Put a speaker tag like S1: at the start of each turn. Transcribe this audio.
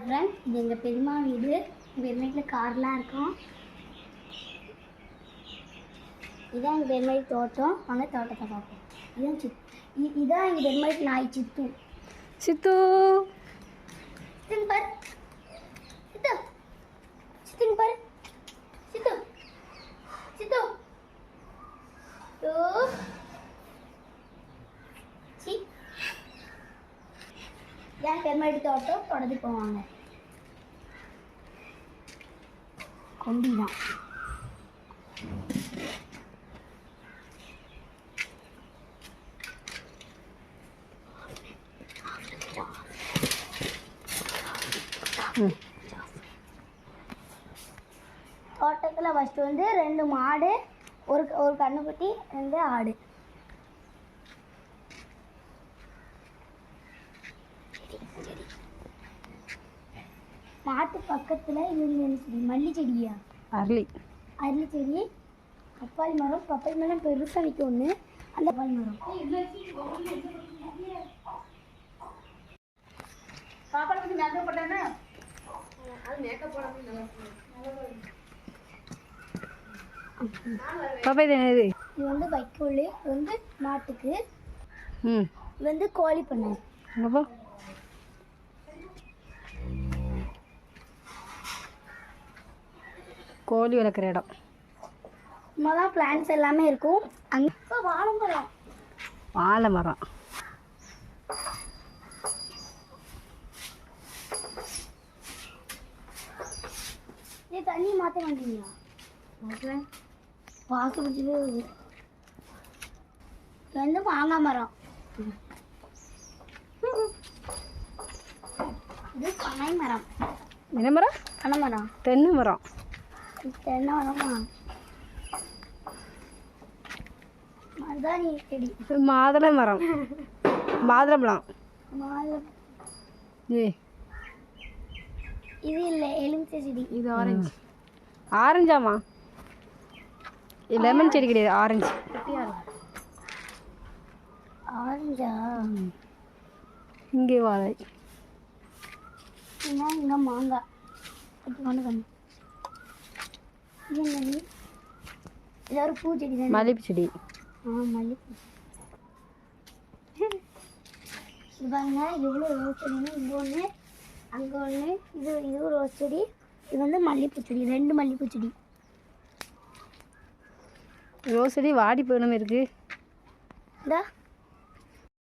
S1: Friends, இது எங்கள் பெரியம்மா வீடு. எங்கள் வீட்டில் கார்லாம் இருக்கும். இதான் எங்கள் பெருமாள் தோட்டம். வாங்க தோட்டத்தை பார்ப்போம். இதான் எங்கள் பெருமாள் நாய் சித்து.
S2: சித்து
S1: சித்துங்க பாரு. சித்து சித்துங்க பாரு. சித்து சித்து சி என் பெருமாள் தோட்டம் தொடர்ந்து போவாங்க. கொண்டிதான் தோட்டத்தில் ஃபஸ்ட்டு வந்து 2 மாடு, ஒரு கண்ணுக்குட்டி, 2 ஆடு. மாட்டு பக்கத்தில் இது செடி, மல்லி செடியா,
S2: அரளி
S1: செடி, பப்பாளி மரம் பெருசாக நிற்க ஒன்று. அந்த பப்பாளி மரம்
S2: பாப்பா இது என்னது?
S1: இது வந்து வைக்கோல். இது வந்து மாட்டுக்கு. இது வந்து கோழி பண்ணை.
S2: அப்போ கோழி வளர்க்குற இடம்.
S1: தான் பிளான்ஸ் எல்லாமே இருக்கும். அங்கே
S2: வாழை மரம்.
S1: தண்ணி மாற்ற மாட்டீங்களா? வாசு பிடிச்சது வந்து மாங்காய் மரம். இது பனை மரம்.
S2: என்ன மரம்?
S1: பனை மரம்.
S2: தென்னை மரம்.
S1: தென்னை மரமா? மருதாணி செடி.
S2: மாதுளை மரம். மாதுளம்பழம்.
S1: இது இல்லை, எலுமிச்சை செடி.
S2: இது ஆரஞ்சு. ஆரஞ்சாமா? லெமன் செடி கிடையாது, ஆரஞ்சு.
S1: ஆரஞ்சா?
S2: இங்கே வாழை.
S1: இங்கே மாங்காய். இது ஒரு பூச்செடி.
S2: மல்லிப்பூ செடி.
S1: மல்லிப்பூ. இது பாருங்க, இவ்வளோ ரோஸ் செடினா இங்கே ஒன்று, அங்கே ஒன்று. இது ரோஸ் செடி. இது வந்து மல்லிப்பூ செடி. 2 மல்லிப்பூ செடி.
S2: ரோஸ் செடி வாடி போயிடும் இருக்கு.
S1: இதா